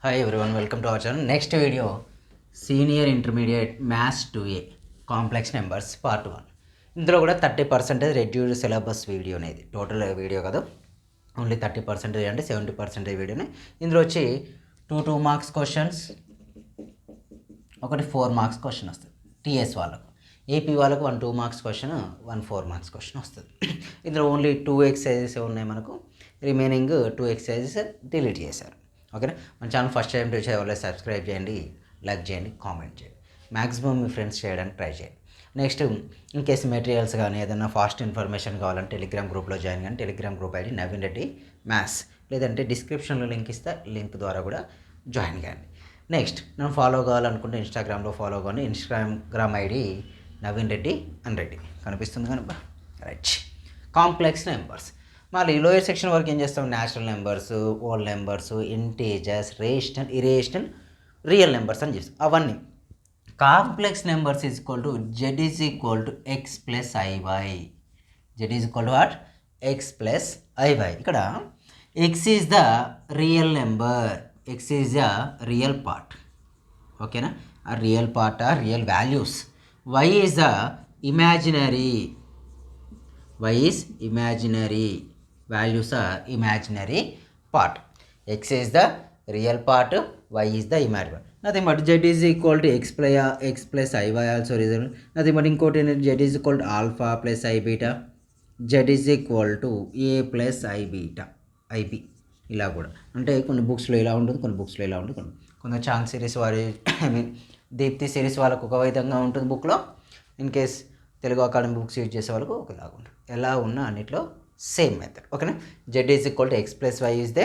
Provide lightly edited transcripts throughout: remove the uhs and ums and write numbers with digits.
Hi everyone, welcome to our channel. Next video, Senior Intermediate Maths 2A Complex Numbers Part 1. ఇందులో కూడా 30% reduced syllabus video అనేది total video కదా, only 30% అంటే 70% వీడియోనే. ఇందులో వచ్చి 2 మార్క్స్ క్వశ్చన్స్, ఒకటి 4 మార్క్స్ క్వశ్చన్ వస్తుంది. టీఎస్ వాళ్ళకు, ఏపీ వాళ్ళకు 1 2 మార్క్స్ క్వశ్చన్, 1 4 మార్క్స్ క్వశ్చన్ వస్తుంది. ఇందులో ఓన్లీ 2 ఎక్సర్సైజెస్ ఉన్నాయి మనకు, రిమైనింగ్ 2 ఎక్సర్సైజెస్ డిలీట్ చేశారు. ఓకేనా. మన ఛానల్ ఫస్ట్ టైం రీచ్ అయ్యే సబ్స్క్రైబ్ చేయండి, లైక్ చేయండి, కామెంట్ చేయండి, మ్యాక్సిమం మీ ఫ్రెండ్స్ చేయడానికి ట్రై చేయండి. నెక్స్ట్ ఇన్ కేసు మెటీరియల్స్ కానీ ఏదైనా ఫాస్ట్ ఇన్ఫర్మేషన్ కావాలంటే టెలిగ్రామ్ గ్రూప్లో జాయిన్ కానీ, Telegram group ID Naveen Reddy maths, లేదంటే డిస్క్రిప్షన్లో లింక్ ఇస్తే లింక్ ద్వారా కూడా జాయిన్ కానీ. నెక్స్ట్ నన్ను ఫాలో కావాలనుకుంటే ఇన్స్టాగ్రామ్లో ఫాలో కానీ, ఇన్స్టాగ్రామ్ ఐడి నవీన్ రెడ్డి అని రెడ్డి కనిపిస్తుంది కనుక. Right, complex numbers. మళ్ళీ లోయర్ సెక్షన్ వరకు ఏం చేస్తాం, natural numbers, whole numbers, integers, rational, irrational, real numbers అని చేస్తాం. అవన్నీ complex numbers is equal to z is equal to X plus IY. Z is equal to what, x plus i y. ఇక్కడ x is the real number, x is the real part. ఓకేనా, ఆ real part or real values. Y is the imaginary, y is imaginary, values are imaginary part. X is the real part, y is the imaginary part. Nothing but z is equal to x plus iy also result. Nothing but ఇంకోటి z is equal to alpha plus i beta, z is equal to a plus i beta, ib. ఇలా కూడా అంటే కొన్ని బుక్స్లో ఇలా ఉంటుంది, కొన్ని బుక్స్లో ఇలా ఉంటుంది, కొంత ఛాన్స్ సిరీస్ వారి దీప్తి సిరీస్ వాళ్ళకు ఒక విధంగా ఉంటుంది బుక్లో. In case Telugu Akademi books use చేసే వాళ్ళకు ఒకలాగా ఉంటుంది. ఎలా ఉన్నా అన్నిట్లో సేమ్ మెథడ్. ఓకేనా. Z is equal to X plus Y is the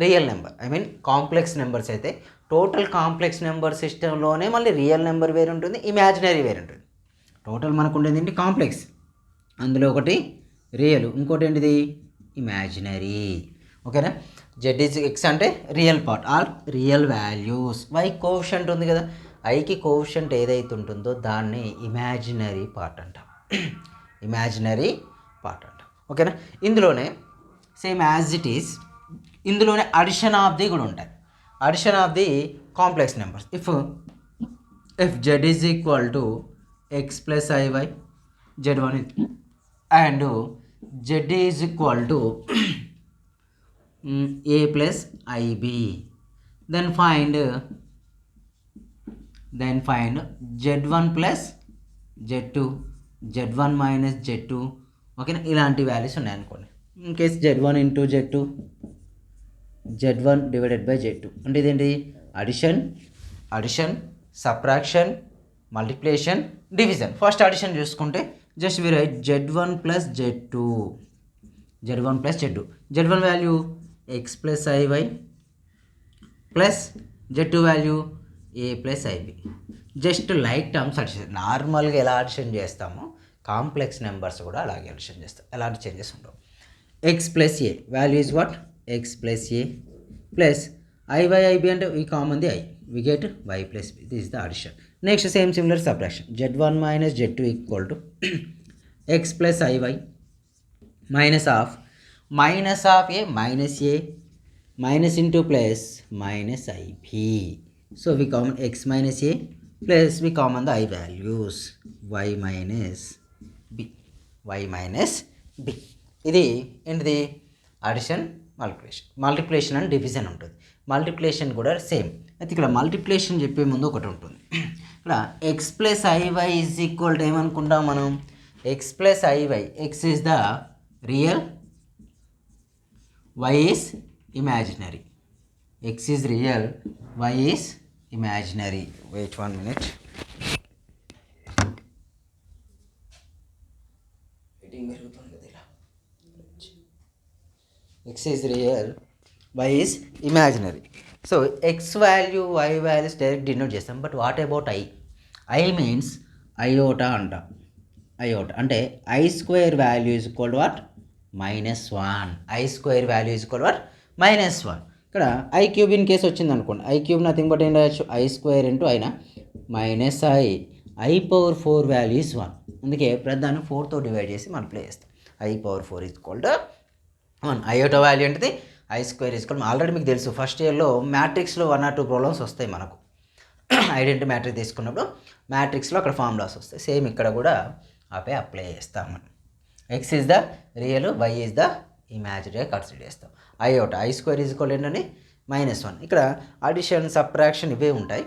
real number. I mean complex numbers అయితే టోటల్ కాంప్లెక్స్ నెంబర్ సిస్టంలోనే మళ్ళీ రియల్ నెంబర్ వేరు ఉంటుంది, ఇమాజినరీ వేరు ఉంటుంది. టోటల్ మనకు ఉండేది ఏంటి, కాంప్లెక్స్. అందులో ఒకటి రియల్, ఇంకోటి ఏంటిది ఇమాజినరీ. ఓకేనా. జెడ్ ఈజ్ ఎక్స్ అంటే real part or real values. Y coefficient ఉంది కదా, ఐకి కోఎఫిషియంట్ ఏదైతే ఉంటుందో దాన్ని ఇమాజినరీ పార్ట్ అంటాం, ఇమాజినరీ పార్ట్ అంటాం. ఓకేనా. ఇందులోనే సేమ్ యాజ్ ఇట్ ఈస్, ఇందులోనే అడిషన్ ఆఫ్ ది కూడా ఉంటాయి. Addition of the complex numbers. If Z is equal to X plus IY, Z one and Z is equal to A plus I B, then find z1 plus z2, z1 minus z2. ఓకేనా. ఇలాంటి values ఉన్నాయనుకోండి. In case z1 into z2, z1 divided by z2 అంటే ఇదేంటి, addition, subtraction, multiplication, division. First addition చూసుకుంటే just we write z1 plus z2, z1 plus z2. z1 value x plus i y plus z2 value a plus i b. Just like terms addition. నార్మల్గా ఎలా addition చేస్తామో complex numbers కూడా అలాగే addition చేస్తాం, ఎలాంటి changes ఉండవు. X plus a value is what, x plus a plus i y i b అంటే ఈ common the i, we get y plus b. This is the addition. Next same similar subtraction. z1 minus z2 equal to X plus i y minus of a minus into plus minus i b. So we common x minus a plus we common the I values y minus b. ఇది ఏంటిది, addition, multiplication and division ఉంటుంది. Multiplication కూడా same. అయితే ఇక్కడ multiplication చెప్పే ముందు ఒకటి ఉంటుంది. ఇక్కడ x plus i y is equal to ఏమనుకుంటాం మనం, x plus i y, x is the real, y is imaginary. X is real, y is imaginary. Wait 1 minute. X is real, y is imaginary. So x value, y values direct denote చేస్తాం. But what about i? I means iota అంట. iota అంటే i square value is equal to what, -1. i square value is equal to what, -1. ఇక్కడ I cube in case వచ్చింది అనుకోండి, I cube nothing but ఏం రాయొచ్చు, I square into అయినా minus I power 4 value is 1. అందుకే ప్రధానం 4తో divide చేసి మనం ప్లే చేస్తాం. I power 4 is equal to 1. I యొక్క వాల్యూ ఏంటిది, ఐ స్క్వేర్ ఈక్వల్ ఆల్రెడీ మీకు తెలుసు ఫస్ట్ ఇయర్లో మ్యాట్రిక్స్లో 1 or 2 ప్రాబ్లమ్స్ వస్తాయి మనకు. ఐడెంటిటీ మ్యాట్రిక్స్ తీసుకున్నప్పుడు మ్యాట్రిక్స్లో అక్కడ ఫార్ములాస్ వస్తాయి. సేమ్ ఇక్కడ కూడా అవే అప్లై చేస్తాం మనం. X is the real, y is the ఇమాజినరీగా కన్సిడర్ చేస్తాం. I out i square is equal ఏంటంటే -1. ఇక్కడ అడిషన్ సబ్ట్రాక్షన్ ఇవే ఉంటాయి.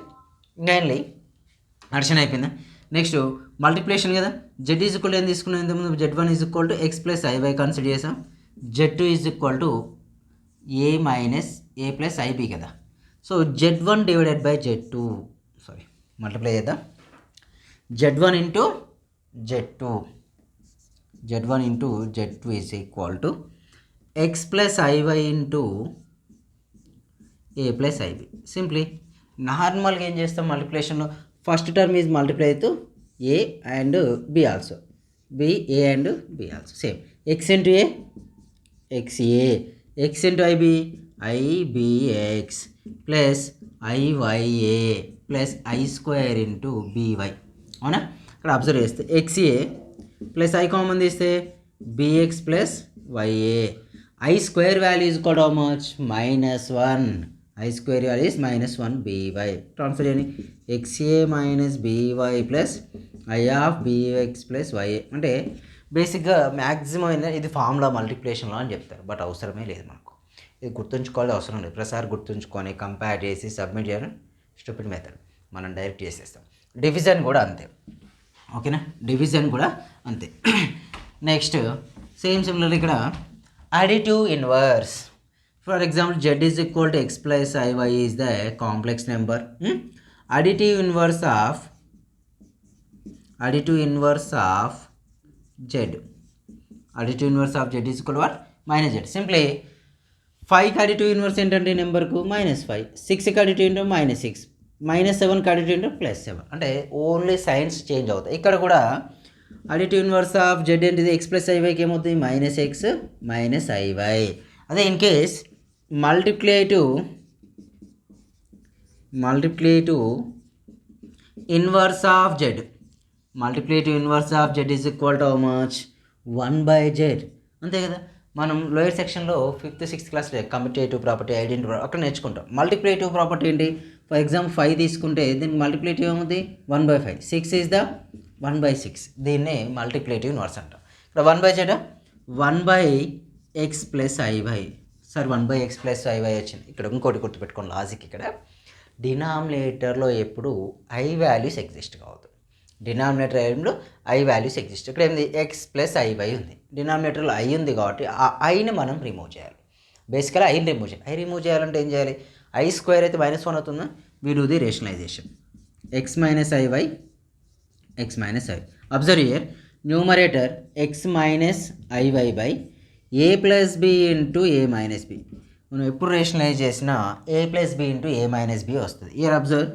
మెయిన్లీ అడిషన్ అయిపోయిందా. నెక్స్ట్ మల్టిప్లికేషన్ కదా. జెడ్ ఈజ్ ఈక్వల్ ఏం తీసుకున్నాం ఇంతకుముందు, Z1 is equal to X plus i y consider చేసాం. Z2 is equal to a minus a plus i b కదా. So Z1 divided by Z2 multiply చేద్దాం. Z1 into Z2 is equal to X plus i y into a plus i b. Simply నార్మల్గా ఏం చేస్తాం మల్టిప్లికేషన్లో, first term is multiply to a and b also, a and b also same. X into a x a, x into i b i b x plus i y a plus i square into b y. అవునా, ఇక్కడ observe చేస్తే x a plus i common తీస్తే b x plus y a. I square value is equal to how much -1. I square value is -1 b y. Transfer చేయండి. X a minus b y plus i of b x plus y a. అంటే బేసిక్గా maximum ఇది formula మల్టిప్లికేషన్లో అని చెప్తారు, but అవసరమే లేదు మనకు. ఇది గుర్తుంచుకోవాలి అవసరం లేదు. ప్రతిసారి గుర్తుంచుకొని కంపేర్ చేసి సబ్మిట్ చేయడం స్టూపిడ్ మెథడ్, మనం డైరెక్ట్ చేసేస్తాం. డివిజన్ కూడా అంతే. ఓకేనా, డివిజన్ కూడా అంతే. నెక్స్ట్ సేమ్ సిమిలర్ ఇక్కడ additive inverse. For example Z is equal to X plus i y is the complex number. Additive inverse of Z. Additive inverse of Z is equal to what -Z. Simply 5కి additive inverse ఏంటంటే నెంబర్కు -5, 6కి additive into -6, -7కి additive into +7. అంటే only signs change అవుతాయి. ఇక్కడ కూడా additive inverse of Z ఏంటిది, ఎక్స్ ప్లస్ ఐవైకి ఏమవుతుంది -x -iy. అదే in case multiplicative inverse of Z, multiplicative inverse of Z is equal to how much 1/z. అంతే కదా. మనం లోయర్ సెక్షన్లో 5th 6th క్లాస్లో కమ్యూటేటివ్ ప్రాపర్టీ, ఐడెంటిటీ ప్రాపర్టీ అక్కడ నేర్చుకుంటాం. మల్టిప్లికేటివ్ ప్రాపర్టీ ఏంటి, ఫర్ ఎగ్జాంపుల్ 5 తీసుకుంటే దీనికి మల్టిప్లికేటివ్ ఏమవుతుంది 1/5, 6 ఈజ్ ద 1/6. దీన్ని మల్టిప్లికేటివ్ ఇన్వర్స్ అంటాం. ఇక్కడ 1/z 1/x plus i y. Sir 1/x plus i y వచ్చింది. ఇక్కడ ఇంకోటి గుర్తుపెట్టుకోండి లాజిక్. ఇక్కడ డినామినేటర్లో ఎప్పుడు ఐ వాల్యూస్ ఎగ్జిస్ట్ కావద్దు. డినామినేటర్ ఐలో ఐ వాల్యూస్ ఎగ్జిస్ట్. ఇక్కడ ఏంది ఎక్స్ ప్లస్ ఐవై ఉంది, డినామినేటర్లో ఐ ఉంది కాబట్టి ఆ ఐని మనం రిమూవ్ చేయాలి. బేసికల్గా ఐని రిమూవ్ చేయాలి. ఐ రిమూవ్ చేయాలంటే ఏం చేయాలి, ఐ స్క్వేర్ అయితే -1 అవుతుందా, we do the rationalization. X minus i y observe here, numerator x minus i y by a plus b into a minus b. మనం ఎప్పుడు రేషనలైజ్ చేసినా a plus b into a minus b వస్తుంది. Here observe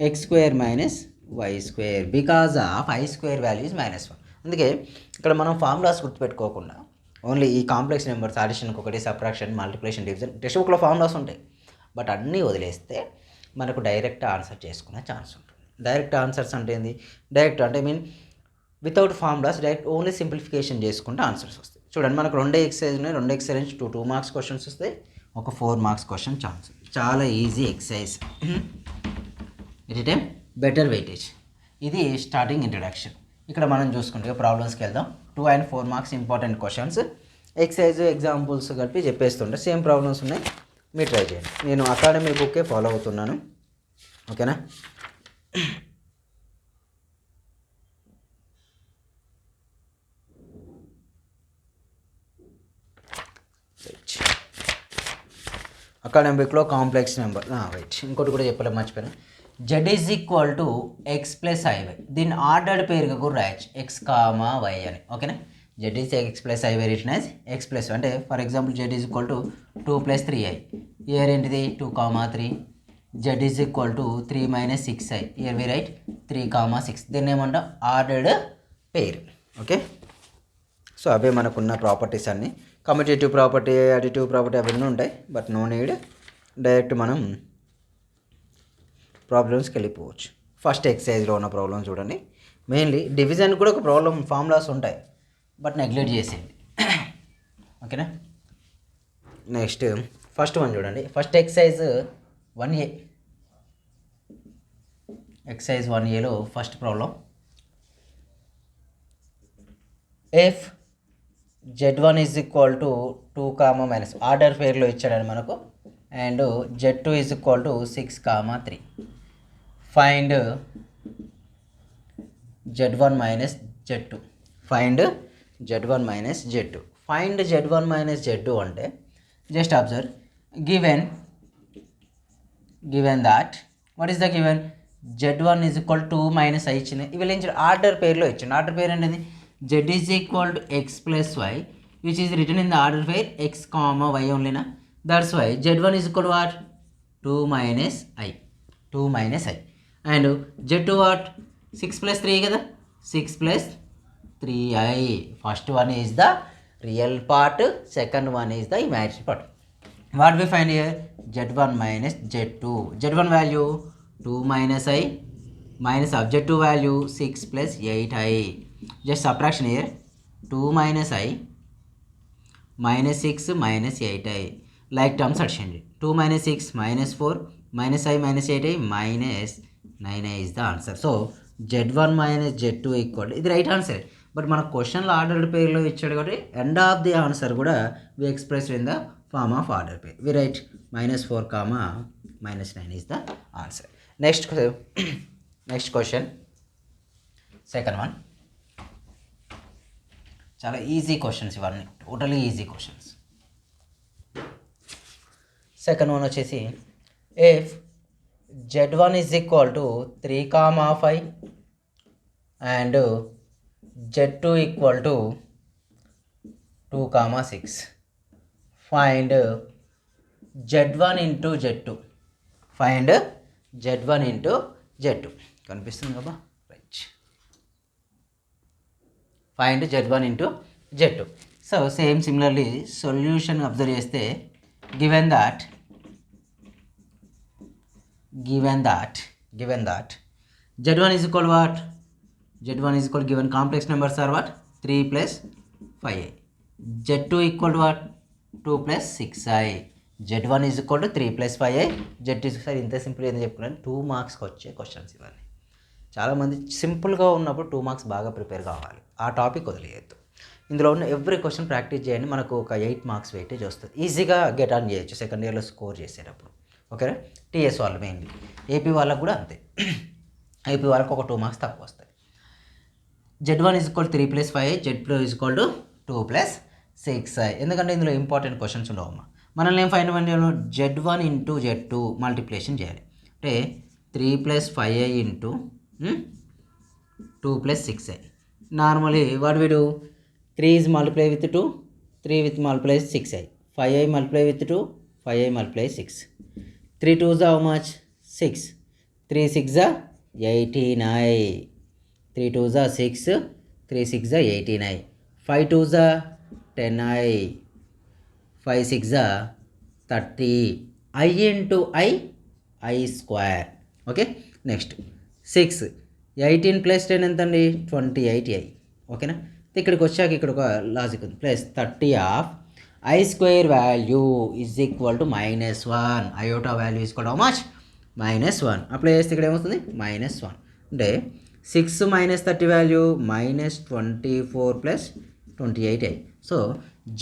x square minus y square because of i square value is -1. అందుకే ఇక్కడ మనం formulas గుర్తుపెట్టుకోకుండా only ఈ complex numbers అడిషన్కి ఒకటి, సబ్ట్రాక్షన్, మల్టిప్లికేషన్, డివిజన్ టెక్స్ట్ బుక్లో ఫార్ములాస్ ఉంటాయి, బట్ అన్నీ వదిలేస్తే మనకు డైరెక్ట్ ఆన్సర్ చేసుకునే ఛాన్స్ ఉంటుంది. డైరెక్ట్ ఆన్సర్స్ అంటే ఏంది, డైరెక్ట్ అంటే mean without formulas direct only simplification చేసుకుంటే ఆన్సర్స్ వస్తాయి. చూడండి మనకు 2 ఎక్సర్సైజ్ ఉన్నాయి, 2 ఎక్సర్సైజ్ నుంచి 2 మార్క్స్ క్వశ్చన్స్ వస్తాయి, ఒక 4 మార్క్స్ క్వశ్చన్ ఛాన్స్. చాలా easy exercise. At time better weightage. ఇది స్టార్టింగ్ ఇంట్రడక్షన్. ఇక్కడ మనం చూసుకుంటే ప్రాబ్లమ్స్కి వెళ్దాం. 2 and 4 marks important questions, exercise examples కలిపి చెప్పేస్తుంటే సేమ్ ప్రాబ్లమ్స్ ఉన్నాయి, మీరు ట్రై చేయండి. నేను అకాడమీ బుక్కే ఫాలో అవుతున్నాను. ఓకేనా. అకాడమిక్లో కాంప్లెక్స్ నెంబర్ రైట్. ఇంకోటి కూడా చెప్పలే, మర్చిపోయాను. Z is equal to X plus i y. దీన్ని ఆర్డర్డ్ పేరుగా కూడా రాయచ్చు, ఎక్స్ కామా వై అని. ఓకేనా. Z is x plus i y written as x plus, అంటే for example Z is equal to 2 + 3i. Here ఏంటిది 2, 3. Z is equal to 3 - 6i. Here we write 3, 6. దీన్ని ఏమంటాం ఆర్డర్డ్ పేరు. ఓకే. సో అవే మనకున్న properties అన్నీ. Commutative property, additive property అవన్నీ ఉంటాయి, but no need. Direct మనం ప్రాబ్లమ్స్కి వెళ్ళిపోవచ్చు. ఫస్ట్ ఎక్సర్సైజ్లో ఉన్న ప్రాబ్లమ్ చూడండి. మెయిన్లీ డివిజన్ కూడా ఒక ప్రాబ్లం ఫార్ములాస్ ఉంటాయి, బట్ నెగ్లెక్ట్ చేసేయండి. ఓకేనా. నెక్స్ట్ ఫస్ట్ వన్ చూడండి. First exercise 1A. ఎక్సర్సైజ్ 1Aలో first problem. If Z1 is equal to 2, order పేర్లో ఇచ్చాడని మనకు, and Z2 is equal to 6, 3. Find Z1 minus Z2. Find Z1 minus Z2. Find Z1 minus Z2 అంటే just observe, given that what is the given, Z1 is equal 2 - i ఇచ్చింది. ఇవి ఏం order పేర్లో ఇచ్చింది. Order pair అనేది Z is equal to x plus y which is written in the order pair x, y ఓన్లీనా. That's why Z1 is equal what 2 - i. 2 - i. And Z2 what 6 + 3 కదా, 6 + 3i. First one is the real part, second one is the imaginary part. What we find here, Z1 minus Z2. Z1 value 2 - i minus of Z2 value 6 + 8i. Just subtraction here, 2 - i minus 6 minus 8i. Like terms అడిచండి. 2 - 6 -4 - i minus 8i minus 9i is the answer. So Z1 minus Z2 equal, ఇది right answer. But మన క్వశ్చన్లో ordered పేర్లో ఇచ్చాడు కాబట్టి end of the answer కూడా we expressed in the form of order pair. We write -4, -9 is the answer. Next question, second one. చాలా easy questions ఇవన్నీ, totally easy questions. Second one వచ్చేసి, if Z1 is equal to 3, 5 and Z2 equal to 2, 6, find Z1 into Z2. Find Z1 into Z2. కనిపిస్తుంది కదా, right. Find Z1 into Z2. So same similarly solution observe చేస్తే, given that Z1 is equal what, Z1 is equal, given complex numbers are what, 3 + 5i. Z2 equal to what, 2 + 6i. Z1 is equal to 3 + 5i. Z2 sir ఇంత simple ఏదో చెప్పుకున్నాను. 2 మార్క్స్కి వచ్చే questions ఇవన్నీ. చాలామంది సింపుల్గా ఉన్నప్పుడు 2 మార్క్స్ బాగా ప్రిపేర్ కావాలి, ఆ టాపిక్ వదిలేయద్దు. ఇందులో ఉన్న ఎవ్రీ క్వశ్చన్ ప్రాక్టీస్ చేయండి, మనకు ఒక 8 మార్క్స్ వెయిటేజ్ వస్తుంది. ఈజీగా గెట్ ఆన్ చేయొచ్చు సెకండ్ ఇయర్లో స్కోర్ చేసేటప్పుడు. ఓకేనా. టీఎస్ వాళ్ళు మెయిన్లీ, ఏపీ వాళ్ళకు కూడా అంతే. ఏపీ వాళ్ళకు ఒక 2 మార్క్స్ తక్కువ వస్తాయి. Z1 is equal to 3 + 5i, Z2 is equal to 2 + 6i. ఎందుకంటే ఇందులో ఇంపార్టెంట్ క్వశ్చన్స్ ఉండవమ్మా. మనల్ని ఏం ఫైండ్ చేయాలి, Z1 ఇంటూ Z2 మల్టిప్లికేషన్ చేయాలి. అంటే 3 + 5i into 2 + 6i. Normally what we do, 3 is multiply with 2, 3 with multiply 6i, 5i multiply with 2, 5i multiply 6. 3 2s how much, 6, 3 6 18i, 3 2s 6, 3 6 18i, 5 2s 10i, 5 6 30, i into i square. Okay. Next 6, 18 + 10 ఎంత అండి, 28i. ఓకేనా. ఇక్కడికి వచ్చాక ఇక్కడ ఒక logic ఉంది, plus 30 of i square value is equal to -1. Iota value is equal to how much, -1. Apply చేస్తే ఇక్కడ ఏమవుతుంది, -1. అంటే 6 - 30 value -24 + 28i. So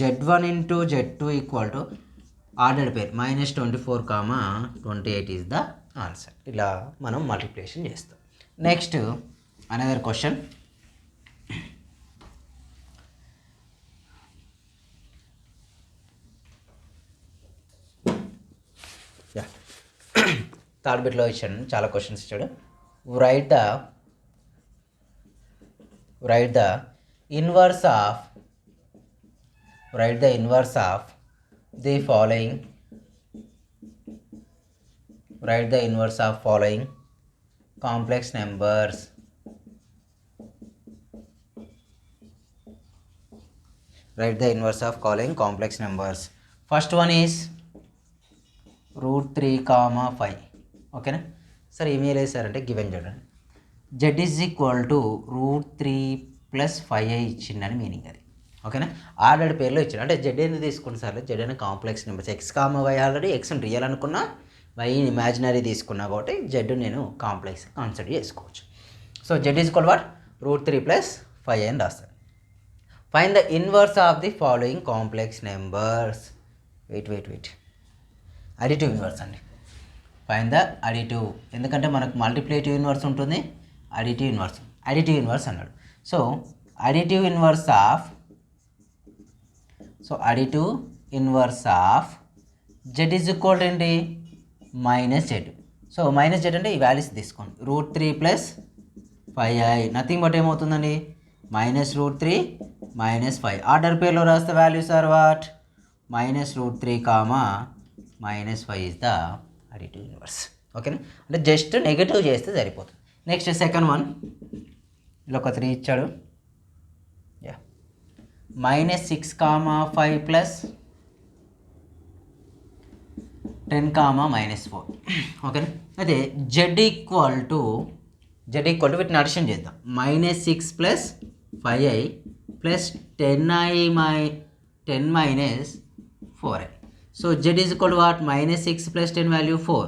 Z1 into Z2 equal to ordered pair -24, 28 is the answer. ఇలా మనం మల్టిప్లికేషన్ చేస్తాం. Next another question. Third బిట్లో ఇచ్చాడు, చాలా questions ఇచ్చాడు. Right the inverse of the following. Right the inverse of following complex numbers. Right the inverse of following complex numbers. First one is √3, 5. ఓకేనా. సరే ఏమి వేసారంటే given చూడండి, Z is equal to √3 + 5i ఇచ్చిందని meaning అది. ఓకేనా. Ordered పేర్లో ఇచ్చాడు అంటే జెడ్ ఎందుకు తీసుకున్న సార్, జెడ్ అనే complex numbers x comma y already x real అనుకున్నా, వై ఇమాజినరీ తీసుకున్నా కాబట్టి జెడ్ నేను కాంప్లెక్స్ కన్సిడర్ చేసుకోవచ్చు. So z is equal what √3 + 5 అని రాస్తాను. Find the inverse of the following complex numbers. Wait additive inverse అండి. Find the additive, ఎందుకంటే మనకు మల్టిప్లేటివ్ ఇన్వర్స్ ఉంటుంది, అడిటివ్ ఇన్వర్స్ అన్నాడు. So additive inverse of z is equal ఏంటి -z. So -z అంటే ఈ వాల్యూస్ తీసుకోండి, √3 + 5i నథింగ్ బట్ ఏమవుతుందండి -√3 -5. ఆర్డర్ పేర్లో రాస్తే values are what -√3, -5 is the additive inverse. ఓకేనా, అంటే జస్ట్ నెగటివ్ చేస్తే సరిపోతుంది. నెక్స్ట్ సెకండ్ వన్, ఇలా ఒక 3 ఇచ్చాడు. -6, 5 + 10, -4. ఓకేనా, అయితే జెడ్ ఈక్వల్ టు వీటిని అడిషన్ చేద్దాం. -6 + 5i + 10 - 4i. So z is equal to what -6 + 10 value 4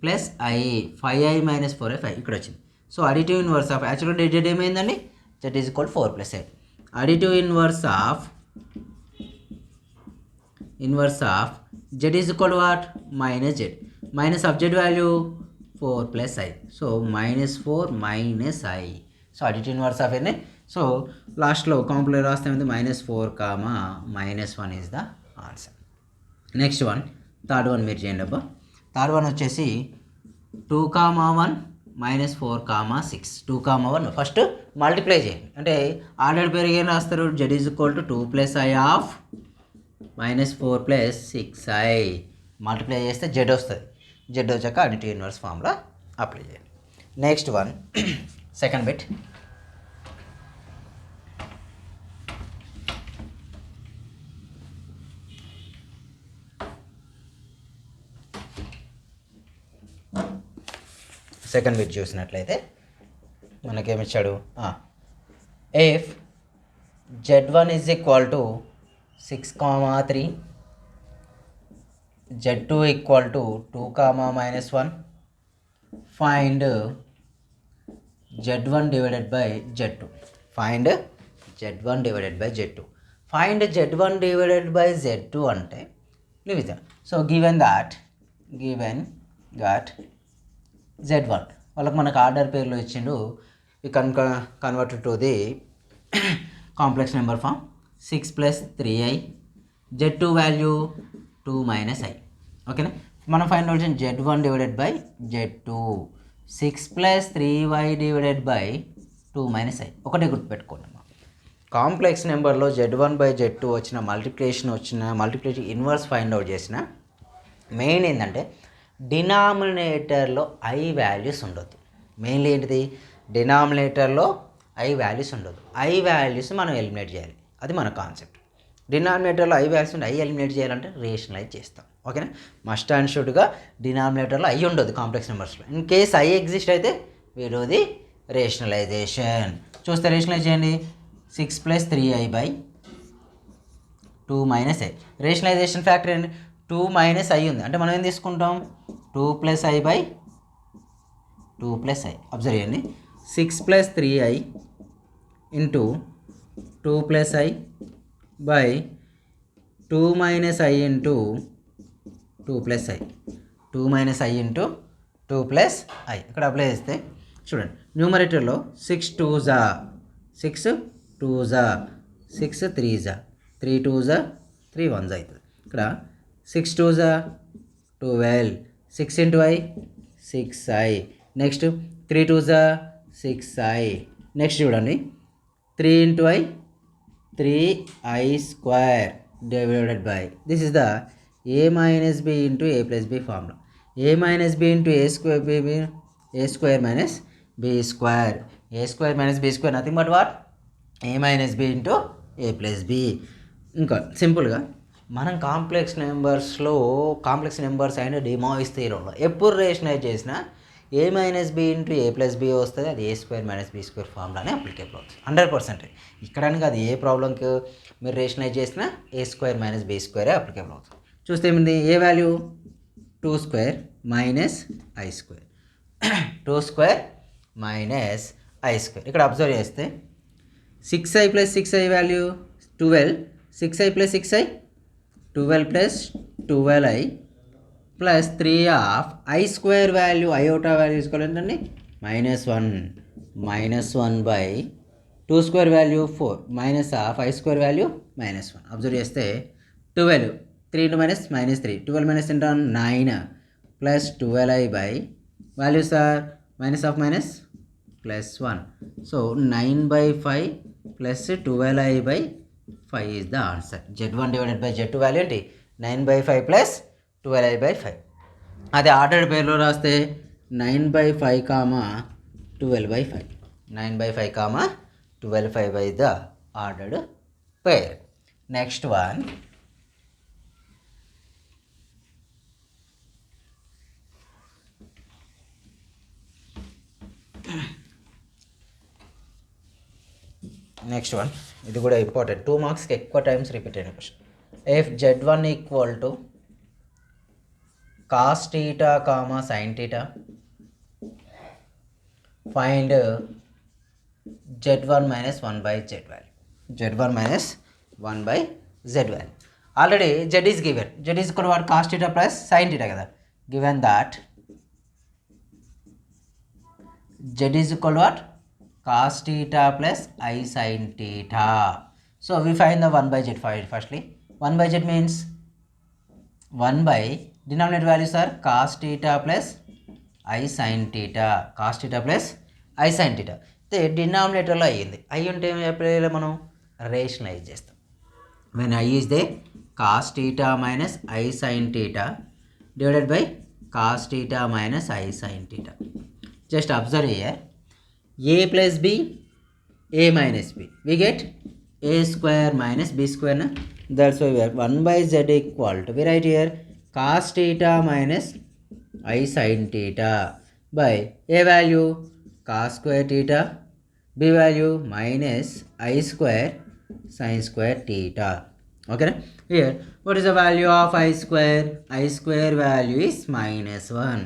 + i 5i - 4i 5 ఇక్కడ వచ్చింది. సో అడిటివ్ ఇన్వర్స్ ఆఫ్ యాక్చువల్గా జెడ్ ఏమైందండి, Z is equal 4 + 8. Additive inverse of z is equal to what -z, minus of z value 4 + i. So -4 - i. So additive inverse of ఎన్ని. So లాస్ట్లో complex రాస్తే -4, -1 is the answer. Next one, third one మీరు చేయండి అబ్బా. Third one వచ్చేసి 2, 1 -4, 6. 2, 1 first multiply చేయండి, అంటే order పెరిగే రాస్తారు. z is equal to 2 + i of -4 + 6i. Multiply చేస్తే జెడ్ వస్తుంది. జెడ్ వచ్చాక అడిటివ్ ఇన్వర్స్ ఫార్ములా అప్లై చేయండి. Next one, second bit. Second bit చూసినట్లయితే మనకేమిచ్చాడు, if z1 is equal to 6, 3, z2 equal to 2, -1, find z1 divided by z2. Find z1 divided by z2 అంటే live. So given that z1 వాళ్ళకి మనకు order పేర్లో ఇచ్చిండు. We convert to the complex number form. 6 + 3i, z2 value 2 - i. ఓకేనా, మనం find out z1 divided by z2. 6 + 3y divided by 2 - i. ఒకటే గుర్తుపెట్టుకోండి అమ్మా, కాంప్లెక్స్ నెంబర్లో z1/z2 వచ్చిన మల్టిప్లికేటివ్ ఇన్వర్స్ ఫైండ్ అవుట్ చేసిన మెయిన్ ఏంటంటే డినామినేటర్లో i వాల్యూస్ ఉండొద్దు. మెయిన్లీ ఏంటిది, డినామినేటర్లో i వాల్యూస్ ఉండదు. i వాల్యూస్ మనం ఎలిమినేట్ చేయాలి, అది మన కాన్సెప్ట్. డినామినేటర్లో i వాల్యూస్ ఉంటే i ఎలిమినేట్ చేయాలంటే రేషనలైజ్ చేస్తాం. ఓకేనా, మస్ట్ అండ్ షుడ్గా డినామినేటర్లో i ఉండదు కాంప్లెక్స్ నెంబర్స్లో. ఇన్ కేస్ i ఎగ్జిస్ట్ అయితే we do the రేషనలైజేషన్. చూస్తే రేషనలైజ్ చేయండి. 6 + 3i by 2 - i. Rationalization factor ఏంటి, 2 - i ఉంది అంటే మనం ఏం తీసుకుంటాం, 2 + i బై 2 + i. అబ్జర్వ్ చేయండి, 6 + 3i into 2 + i by 2 - i into 2 + i. 2 - i into 2 + i ఇక్కడ అప్లై చేస్తే చూడండి, న్యూమరేటర్లో 6 2s 6 2s 6 3s 3 2s 3 1s అవుతుంది. ఇక్కడ 6 2s 12, 6 into i 6i. Next 3 2s 6i. Next చూడండి, 3 into i 3i² divided by this is the a - b into a + b formula. a - b into a² - b² nothing but what a - b into a + b. ఇంకా సింపుల్గా మనం complex numbers and De Moivre's థియరంలో ఎప్పుడు rationalise చేసినా a minus b into a plus b వస్తుంది, అది a square minus b square ఫార్ములానే applicable అవుతుంది 100%. ఇక్కడానికి అది ఏ ప్రాబ్లంకి మీరు రేషనలైజ్ చేసినా ఏ స్క్వేర్ మైనస్ బి స్క్వేరే అప్లికేబుల్ అవుతుంది. చూస్తే ఏమింది, a value 2 square minus i square 2 square minus i square. ఇక్కడ అబ్జర్వ్ చేస్తే 6i plus 6i value 12, 6i plus 6i 12 plus 12i plus 3 of i square value iota value తీసుకోవాలి ఏంటండి -1 by 2 square value 4 minus of i square value -1. Observe చేస్తే 12 3 into -3 12 minus into 9 plus 12i by values are minus of minus +1. So 9/5 plus 12i by 5 is the answer. Z1 divided by Z2 value ఏంటి 9/5 plus 12i by 5. అదే ordered పేర్లో రాస్తే 9/5 comma 12/5 9/5 comma 12/5 by the ordered pair. Next one, ఇది కూడా important, 2 మార్క్స్కి ఎక్కువ times repeat అయిన question. If Z1 equal to cos theta comma sine theta, find Z1 minus 1/Z value. Z1 minus 1/Z value. Already Z is given, Z is equal what cos theta plus sine theta కదా. Given that Z is equal what cos theta plus I sin theta. So we find the 1/Z. Firstly 1/Z means 1 by denominator values are cos theta plus I sin theta. Cos theta plus I sin theta. The denominator లో అయ్యింది, అయ్యి ఉంటే ఎప్పుడైనా మనం rationalise చేస్తాం. when I is there, cos theta minus I sin theta divided by cos theta minus I sin theta. Just observe here, a plus b, a minus b, we get a square minus b square na? That's why we have 1/Z equal to, we write here cos theta minus I sin theta by a value cos square theta, b value minus I square sin square theta. Okay, here what is the value of I square? I square value is -1.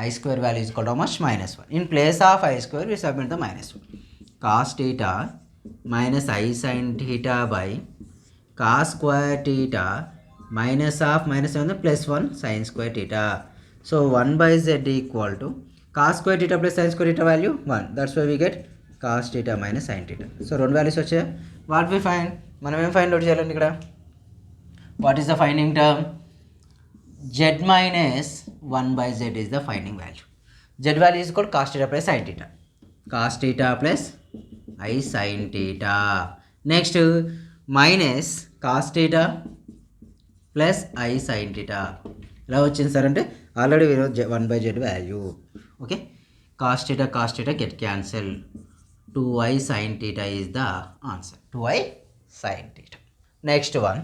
I square value is equal to how much? -1. In place of I square we submit the -1. Cos theta minus I sin theta by cos square theta minus of -1 plus 1 sin square theta. So 1/Z equal to cos square theta plus sin square theta value 1. That's why we get cos theta minus sin theta. So రెండు values వచ్చాయి. What we find? మనం ఏం find out చేయాలండి ఇక్కడ? What is the finding term? Z minus 1/Z is the finding value. Z value is called cos theta plus sin theta. Cos theta plus I sin theta. Next minus cos theta plus I sin theta. ఎలా వచ్చింది sir అంటే already 1/Z value. Okay, cos theta get cancel. 2i sin theta is the answer. 2i sin theta. Next one,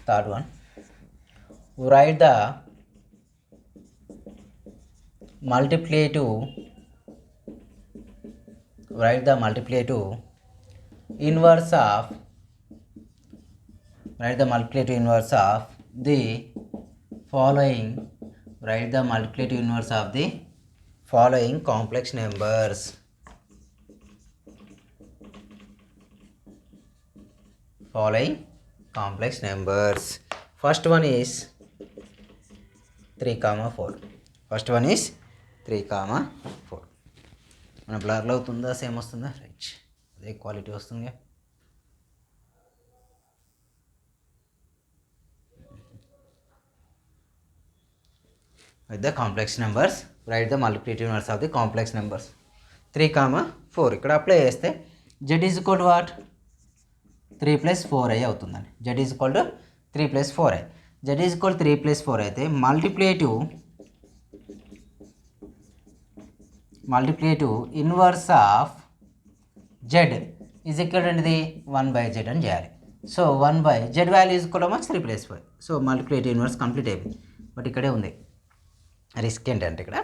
third one, write the multiplicative inverse of the following. Write the multiplicative inverse of the following complex numbers. First one is 3, 4. మన బ్లర్లో అవుతుందా, same వస్తుందా? Right, అదే quality వస్తుంది. with the complex numbers, write the multiplicative inverse of the complex numbers. 3, 4 ఇక్కడ apply చేస్తే z is equal to what? 3 plus 4i అవుతుందండి. z is equal to 3 plus 4i. z is equal to 3 plus 4 అయితే multiplicative multiply to inverse of z is equal ఏంటిది 1/z అని చేయాలి. So 1/z value is equal to 3+5. So multiply to inverse complete అయిపోయింది. But ఇక్కడే ఉంది risk ఏంటంటే ఇక్కడ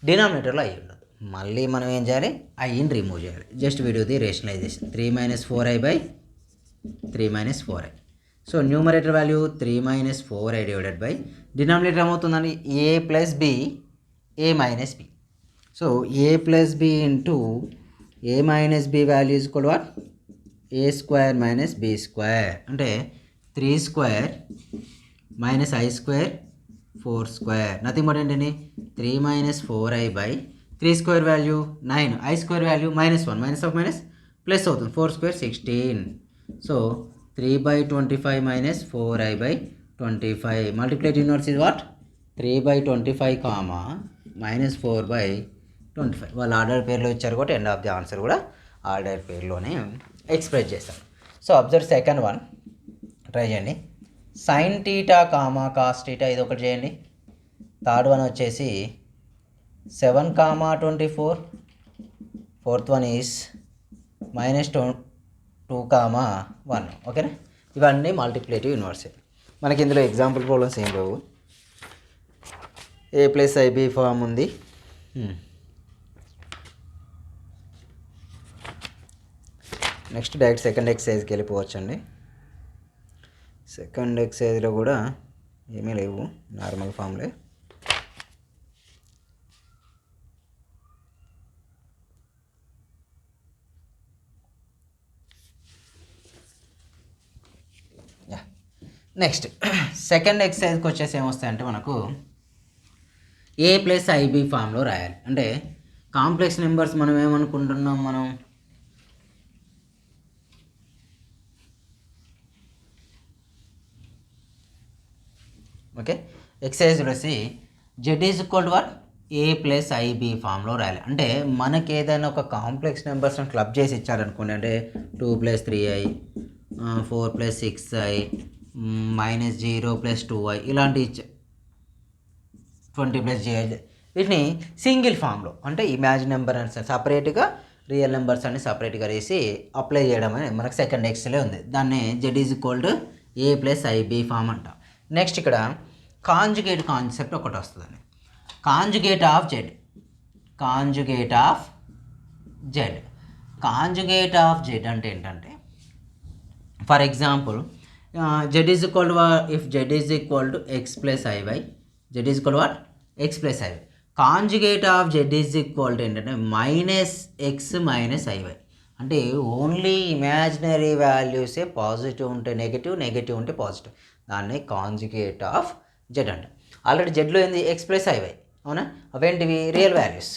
డినామినేటర్లో అయ్యి ఉండదు. మళ్ళీ మనం ఏం చేయాలి, ఐని రిమూవ్ చేయాలి. జస్ట్ వీడియోది rationalisation 3 - 4i/3 - 4i. So numerator value 3 - 4i divided by denominator ఏమవుతుందని a + b a - b. So a + b into a - b value is equal what a² - b² అంటే 3² - i² 4² నథింగ్ బట్ ఏంటండి 3 - 4i/3² value 9, i² value -1 -of plus అవుతుంది 4² 16. So 3/25 - 4i/25 multiply to inverse is what 3/25 -4/25. వాళ్ళు order పేర్లో ఇచ్చారు కాబట్టి end of the answer కూడా order పేర్లోనే express చేస్తారు. So observe second one try చేయండి. sin θ, cos θ ఇది ఒకటి చేయండి. థర్డ్ వన్ వచ్చేసి 7, 24. Fourth one is -2, 1. ఓకేనా, ఇవన్నీ మల్టిప్లేటివ్ ఇన్వర్సే. మనకి ఇందులో ఎగ్జాంపుల్ ప్రాబ్లమ్స్ ఏం లేవు. a + ib ఫామ్ ఉంది. నెక్స్ట్ డైరెక్ట్ సెకండ్ ఎక్సర్సైజ్కి వెళ్ళిపోవచ్చండి. సెకండ్ ఎక్సర్సైజ్లో కూడా ఏమీ లేవు, నార్మల్ ఫామ్లే. నెక్స్ట్ సెకండ్ ఎక్సర్సైజ్కి వచ్చేసి ఏమొస్తాయంటే మనకు a + ib ఫామ్లో రాయాలి. అంటే కాంప్లెక్స్ నెంబర్స్ మనం ఏమనుకుంటున్నాం, మనం ఓకే ఎక్సర్సైజ్ వచ్చి z is equal to what a + ib ఫామ్లో రాయాలి. అంటే మనకి ఏదైనా ఒక కాంప్లెక్స్ నెంబర్స్ని క్లబ్ చేసి ఇచ్చారనుకోండి, అంటే 2 + 3i 4 + 6i -0 + 2i ఇలాంటి 20 + ji వీటిని సింగిల్ ఫామ్లో అంటే ఇమాజిన్ నెంబర్ అని సపరేట్గా రియల్ నెంబర్స్ అన్ని సపరేట్గా వేసి అప్లై చేయడం అనేది మనకు సెకండ్ ఎక్స్లే ఉంది. దాన్ని z is equal to a + ib form అంట. నెక్స్ట్ ఇక్కడ కాంజుగేట్ కాన్సెప్ట్ ఒకటి వస్తుందండి. కాంజుగేట్ ఆఫ్ z అంటే ఏంటంటే, for example z is equal to if z is equal to x + iy, z is equal what x + iy. Conjugate of z is equal to ఏంటంటే -x - iy. అంటే only imaginary వాల్యూసే positive ఉంటే negative, negative ఉంటే positive. దాన్ని conjugate of z అంట. Already జెడ్లో ఏంది x + iy, అవునా? అవేంటివి రియల్ వాల్యూస్.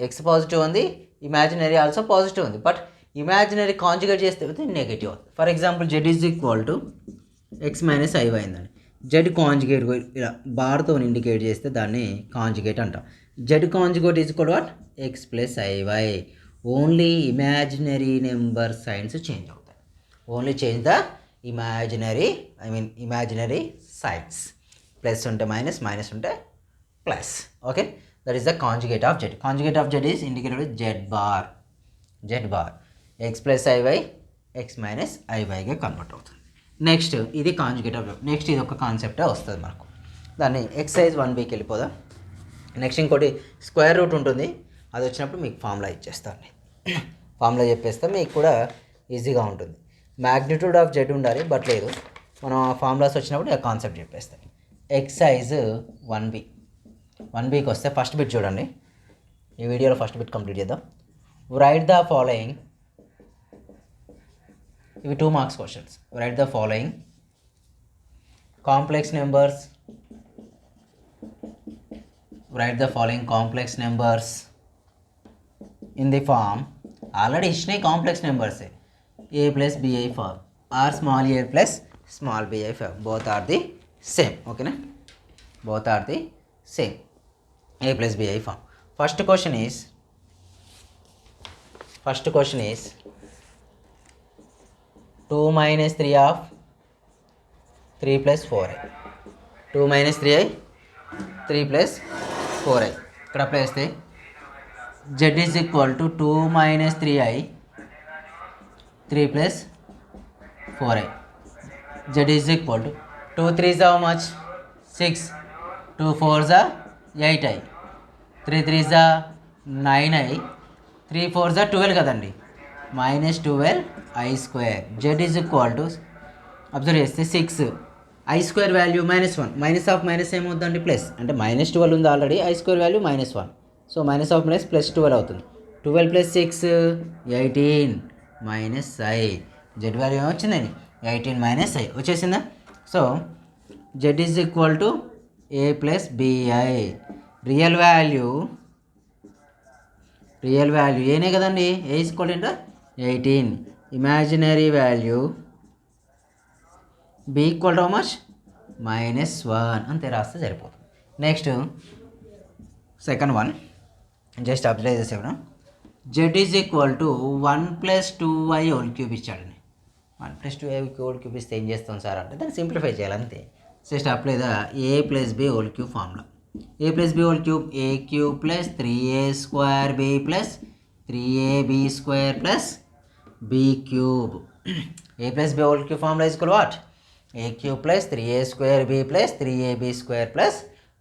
ఎక్స్ పాజిటివ్ ఉంది, ఇమాజినరీ ఆల్సో పాజిటివ్ ఉంది. బట్ ఇమాజినరీ కాంజుగేట్ చేస్తే నెగిటివ్ అవుతుంది. For example z is equal to x - iy అయిందండి. జెడ్ కాంజుగేట్ ఇలా బార్తో ఇండికేట్ చేస్తే దాన్ని కాంజుగేట్ అంటాం. Z conjugate is equal what x + iy. Only imaginary number signs change అవుతాయి. Only change the imaginary signs. Plus ఉంటే minus, minus ఉంటే plus. Okay, that is the conjugate of Z. Conjugate of z is indicated with Z bar. x + iy x - iy convert అవుతుంది. Next ఇది conjugate of. Next ఇది ఒక కాన్సెప్టే వస్తుంది మనకు. దాన్ని ఎక్సర్సైజ్ 1bకి వెళ్ళిపోదాం. నెక్స్ట్ ఇంకోటి స్క్వేర్ రూట్ ఉంటుంది, అది వచ్చినప్పుడు మీకు ఫార్ములా ఇచ్చేస్తాను. ఫార్ములా చెప్పేస్తే మీకు కూడా ఈజీగా ఉంటుంది. మ్యాగ్నిట్యూడ్ ఆఫ్ జెడ్ ఉండాలి, బట్ లేదు. మనం ఆ ఫార్ములాస్ వచ్చినప్పుడు ఆ కాన్సెప్ట్ చెప్పేస్తాం. ఎక్సర్సైజ్ 1bకి వస్తే ఫస్ట్ బిట్ చూడండి. ఈ వీడియోలో ఫస్ట్ బిట్ కంప్లీట్ చేద్దాం. Write the following. ఇవి 2 marks questions. Write the following complex numbers. In the form already ఇచ్చినాయి కాంప్లెక్స్ నెంబర్సే. a + bi form or small a + small bi form. Both are the same. ఓకేనా, both are the same. a + bi form. First question is 2 - 3 of 3 + 4i. 2 - 3i 3 + 4i. ఇక్కడ apply చేస్తే z is equal to 2 minus 3i 3 plus 4i. z is equal to 2 3s how much 6, 2 4s 8i, 3 3s 9i, 3 4s 12 కదండి, minus 12i square. z is equal to observe చేస్తే 6 i square value -1, minus of minus ఏమవుతుందండి plus, అంటే -12 ఉంది already, i square value -1, so minus of minus plus 12 అవుతుంది. 12 plus 6 18 minus i. Z value ఏమొచ్చిందండి 18 minus i వచ్చేసిందా. So z is equal to A plus b i. Real value ఏనే కదండి, a equal to 18. Imaginary value B equal to much -1 అంతే రాస్తే సరిపోతుంది. Next second one just observe చేసేవాడు. Z is equal to 1 + 2i whole cube ఇచ్చాడండి. 1 + 2i whole cube ఇస్తే ఏం చేస్తాం సార్ అంటే దాన్ని సింప్లిఫై చేయాలి అంతే. Just apply the a + b whole cube formula. a + b whole cube a cube plus 3a² b plus 3ab² plus b cube. a + b whole cube formula is equal what, a cube plus 3a² b plus 3ab² plus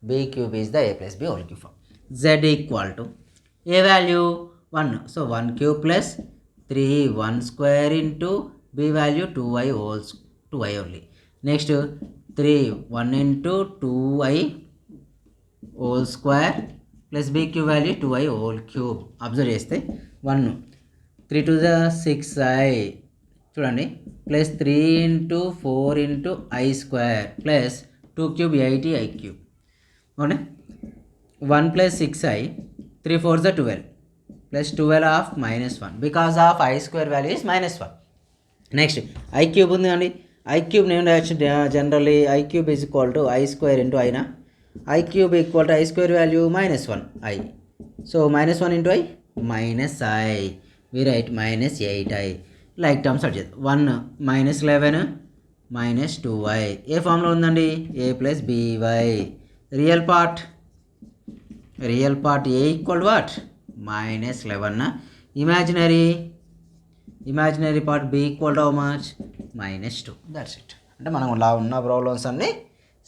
b cube is the a plus b whole cube form. Z equal to a value 1, so 1 cube plus 3 1 square into b value 2i whole 2i only. Next 3 1 into 2i whole square plus b cube value 2i whole cube. Observe చేస్తే 1 3 to the 6i చూడండి plus 3 into 4 into i square plus 2 cube 8i cube. Okay 1 plus 6i 3 4s 12 plus 12 of -1 because of i square value is -1. Next i cube ఉంది అండి, i cube నేను రాయొచ్చు generally i cube is equal to i square into ఐనా, i cube equal to i square value -1 i, so -1 into i -i, we write -8i. Like terms at చేద్దాం. 1 -11 -2i ఏ ఫామ్లో ఉందండి, a + by. Real part A equal what -11. Imaginary part b equal to how much -2. That's it. అంటే మనం ఇలా ఉన్న problems అన్నీ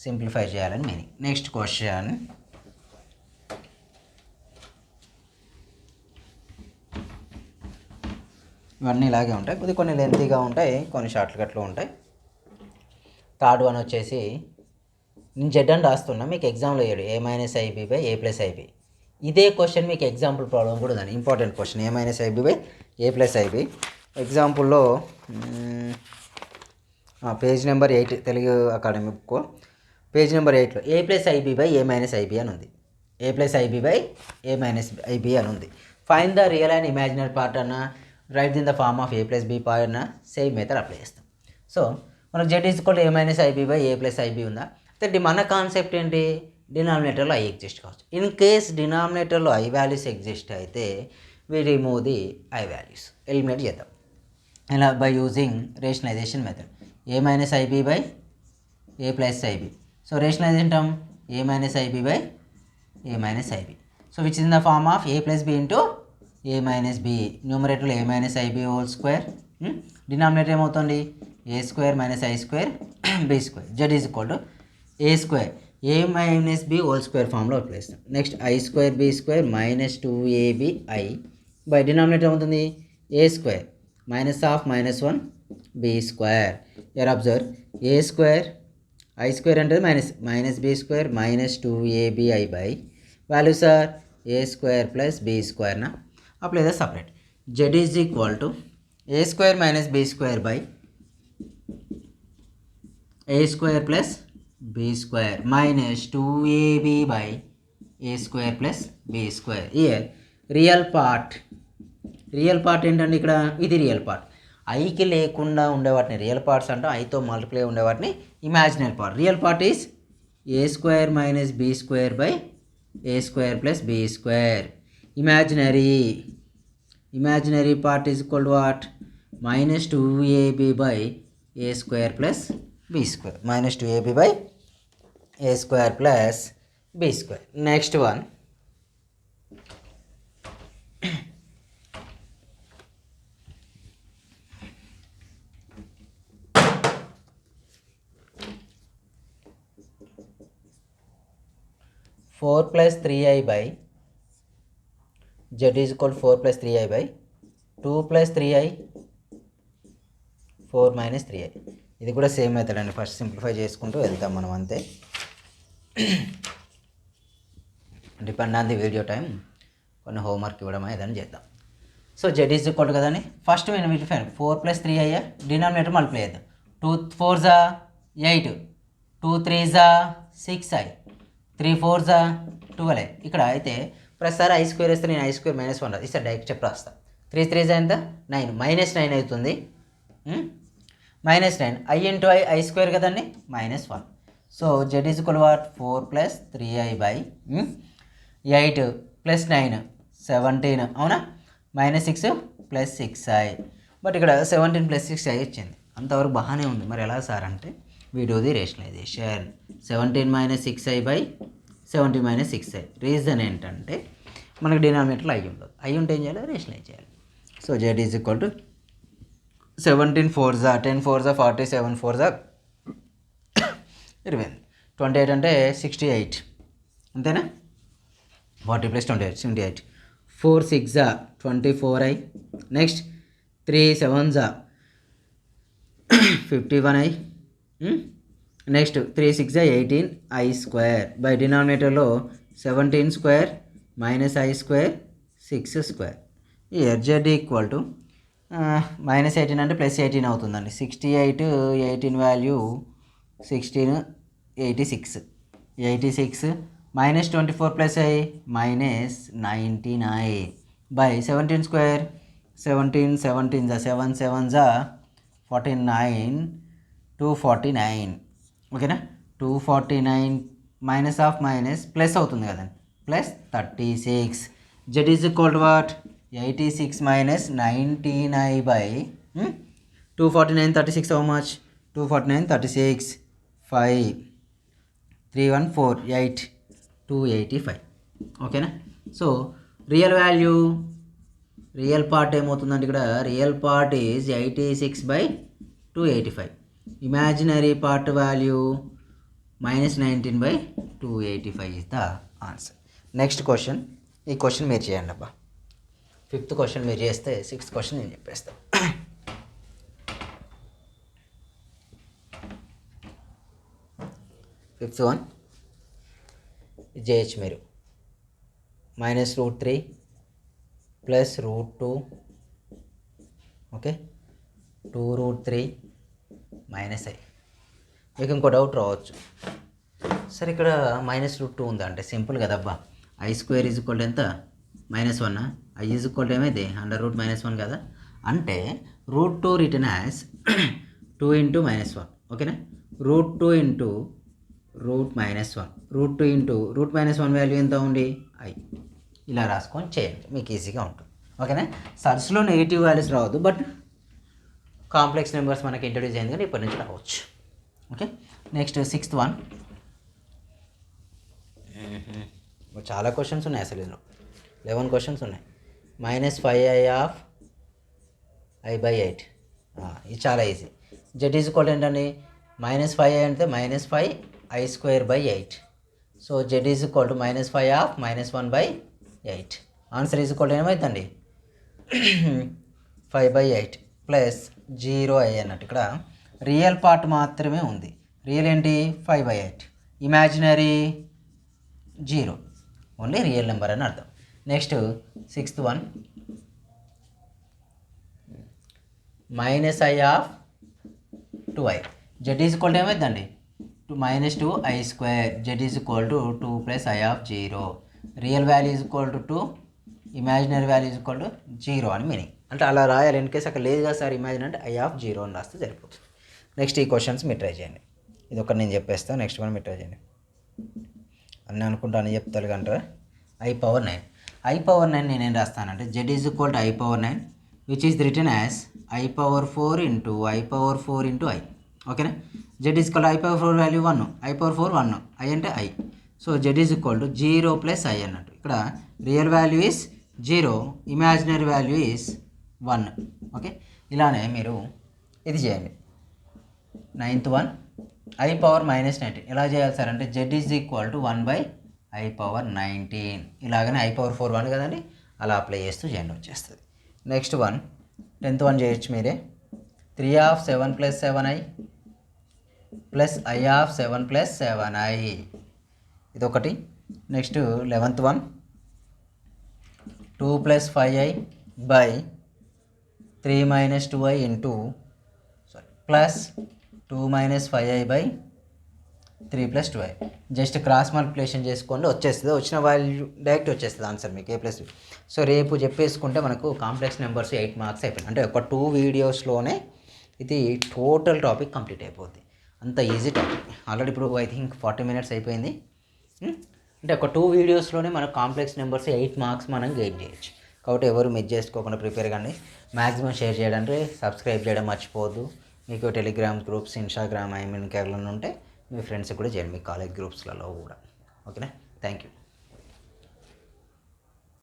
simplify చేయాలని meaning. Next question ఇవన్నీ ఇలాగే ఉంటాయి, కొన్ని లెంతీగా ఉంటాయి, కొన్ని షార్ట్ కట్లో ఉంటాయి. థర్డ్ వన్ వచ్చేసి నేను జెడ్ అని రాస్తున్నా, మీకు ఎగ్జామ్లో వేయడు a - ib / a + ib. ఇదే క్వశ్చన్ మీకు ఎగ్జాంపుల్ ప్రాబ్లం కూడా ఉందండి, important question. a - ib / a + ib ఎగ్జాంపుల్లో page number 8 Telugu academy book page number 8లో a + ib / a - ib అని ఉంది. a + ib / a - ib అని ఉంది. Find the real and imaginary part అన్న, write in the form of a + b part అన్న, same method apply చేస్తాం. So మనకు z is equal to a - ib / a + ib ఉందా, అయితే మన కాన్సెప్ట్ ఏంటి, డినామినేటర్లో ఐ ఎగ్జిస్ట్ కావచ్చు. ఇన్ కేస్ డినామినేటర్లో ఐ వాల్యూస్ ఎగ్జిస్ట్ అయితే we remove the i values, eliminate చేద్దాం. ఇలా by using rationalisation method. a - ib / a + ib. So rationalisation term a - ib / a - ib. So which is in the form of a + b into a - b. న్యూమరేటర్లో a - ib whole square, denominator ఏమవుతుంది a² - i² b². z is equal to a² a - b whole square ఫామ్లో apply చేస్తాం. Next i² b² -2abi by denominator ఏమవుతుంది a² of -1 b². Your observe a² i² అంటే -b² -2abi by values are a² plus b² నా apply the separate. z is equal to a² - b² by a² plus b² -2ab by a² plus b². Year real part ఏంటంటే ఇక్కడ ఇది real part. ఐకి లేకుండా ఉండేవాటిని real parts అంటాం, ఐతో multiply ఉండేవాటిని imaginary part. Real part is a² - b² by a² plus b². Imaginary part is equal to what -2ab by a² plus b². -2ab by a² plus b². Next one 4 + 3i by z is equal to 4 + 3i by 2 + 3i 4 - 3i. ఇది కూడా same method అండి. First simplify చేసుకుంటూ వెళ్తాం మనం అంతే. Depend on the video time కొన్ని homework ఇవ్వడం ఏదైనా చేద్దాం. సో z ఈజ్ ఈక్వల్ కదండి. ఫస్ట్ మేము వీటి 4 + 3i డినామినేటర్ మల్టిప్లై చేద్దాం. 2 4 8, 2 3 6i, 3 4 12i. ఇక్కడ అయితే ప్రతిసారి i² వేస్తే నేను i² - 1 రాదు. ఈసారి డైరెక్ట్ చెప్పి రాస్తా. 3 3 ఎంత 9, -9 అవుతుంది. -9 i × i i² కదండి, -1. So z is equal what 4 + 3i by 8 + 9 17, అవునా, -6 + 6i. బట్ ఇక్కడ 17 + 6i వచ్చింది. అంతవరకు బాగానే ఉంది. మరి ఎలా సార్ అంటే we do the rationalization. 17 - 6i by 17 - 6i. Reason ఏంటంటే మనకు డినామినేటర్లో i ఉండదు. i ఉంటే ఏం చేయాలి, రేషనలైజ్ చేయాలి. So z is equal to 17 4 10 4 40 7 4 20, 28 అంటే 68, అంతేనా. 40 + 28 78, 4 6 24i. Next 3 7 51i. Next 3 6 18i² by డినామినేటర్లో 17² - i² 6². Here z equal to -18 అంటే +18 అవుతుందండి. 68 18 వాల్యూ 16 86, 86 -24 + i -19i బై 17² 17 17 7 7 49 249, ఓకేనా. 249 మైనస్ ఆఫ్ మైనస్ ప్లస్ అవుతుంది కదండి, +36. z is equal to what 86 - 19i by 249 36 how much 249 36 5 3 1 4 8 285, ఓకేనా. So real value, real part ఏమవుతుందంటే ఇక్కడ real part is 86/285. Imaginary part value -19/285 is the answer. Next question, ఈ question మీరు చేయండి అబ్బా. 5th క్వశ్చన్ మీరు చేస్తే 6th క్వశ్చన్ నేను చెప్పేస్తాను. 5th వన్ ఇది చేయొచ్చు మీరు. -√3 + √2, ఓకే, 2√3 - i. మీకు ఇంకో డౌట్ రావచ్చు, సరే ఇక్కడ -√2 ఉందా అంటే సింపుల్ కదబ్బా. i² ఈజ్ ఈక్వల్ టు ఎంత, -1. i ఈజ్ ఈక్వల్ టు ఏమైంది, √- -1 కదా. అంటే √2 రిటర్న్ యాజ్ 2 × -1, ఓకేనా. √2 × √-1, √2 × √-1 వాల్యూ ఎంత ఉంది, i. ఇలా రాసుకొని చేయండి, మీకు ఈజీగా ఉంటుంది, ఓకేనా. సర్చ్లో నెగిటివ్ వాల్యూస్ రావద్దు, బట్ కాంప్లెక్స్ నెంబర్స్ మనకి ఇంట్రడ్యూస్ అయింది కానీ ఇప్పటి నుంచి రావచ్చు, ఓకే. Next 6th one. చాలా క్వశ్చన్స్ ఉన్నాయి అసలు ఇందులో, 11 క్వశ్చన్స్ ఉన్నాయి. -5i ఆఫ్ i/8, ఇది చాలా ఈజీ. z ఈజ్ ఈక్వల్ ఏంటండి, -5i అంటే -5i²/8. So z is equal to -5 of -1/8. Answer is equal ఏమవుతుందండి 5/8 ప్లస్ 0i అన్నట్టు. ఇక్కడ రియల్ పార్ట్ మాత్రమే ఉంది. రియల్ ఏంటి 5/8, ఇమాజినరీ 0, ఓన్లీ రియల్ నెంబర్ అని అర్థం. Next 6th one. -i of 2i. z is equal to ఏమవుతుందండి -2i². z is equal to 2 + i of 0. Real value is equal to 2, imaginary value is equal to 0 అని meaning. అంటే అలా రాయాలి. In case అక్కడ లేదు కదా సార్ ఇమాజిన్ అంటే i of 0 అని రాస్తే సరిపోతుంది. నెక్స్ట్ ఈ క్వశ్చన్స్ మీరు ట్రై చేయండి. ఇది ఒకటి నేను చెప్పేస్తాను, నెక్స్ట్ వన్ మీరు ట్రై చేయండి. అన్నీ అనుకుంటాను చెప్తారు కంటారా. i⁴ i⁴ నేనేం రాస్తానంటే z is equal to i⁴, which is return as i⁴ × i, ఓకేనా. z is equal i⁴ value 1, i⁴ 1, i అంటే i. So z is equal to 0 + i అన్నట్టు. ఇక్కడ real value is 0, imaginary value is 1, okay. ఇలానే మీరు ఇది చేయండి. 9th one. i⁴ -19 ఎలా చేయాలి సార్ అంటే z is equal to 1/i². I power 19 ఇలాగనే ఐ పవర్ 4 1 కదండి, అలా అప్లై చేస్తూ చేయండి వచ్చేస్తుంది. నెక్స్ట్ వన్ 10th వన్ చేయొచ్చు మీరే. 3 of 7 plus 7i plus i of 7 plus 7i ఇదొకటి. Next 11th one 2 plus 5i by 3 minus 2i into plus 2 minus 5i by 3 plus 2i. Just cross multiplication చేసుకోండి వచ్చేస్తుంది, వచ్చిన value direct వచ్చేస్తుంది answer మీకు A+B. So రేపు చెప్పేసుకుంటే మనకు complex numbers 8 marks అయిపోయింది. అంటే ఒక 2 వీడియోస్లోనే ఇది టోటల్ టాపిక్ కంప్లీట్ అయిపోద్ది, అంత ఈజీ టాపిక్. ఆల్రెడీ ఇప్పుడు ఐ థింక్ 40 మినిట్స్ అయిపోయింది. అంటే ఒక 2 వీడియోస్లోనే మనకు కాంప్లెక్స్ నెంబర్స్ 8 మార్క్స్ మనం గెయిన్ చేయొచ్చు. కాబట్టి ఎవరు మిస్ చేసుకోకుండా ప్రిపేర్ కానీ, మ్యాక్సిమం షేర్ చేయడానికి సబ్స్క్రైబ్ చేయడం మర్చిపోవద్దు. మీకు టెలిగ్రామ్ గ్రూప్స్, ఇన్స్టాగ్రామ్, ఇంకెవరైనా ఉంటే మీ ఫ్రెండ్స్కి కూడా చేయండి, మీ కాలేజ్ గ్రూప్స్లలో కూడా. ఓకేనా, థ్యాంక్ యూ.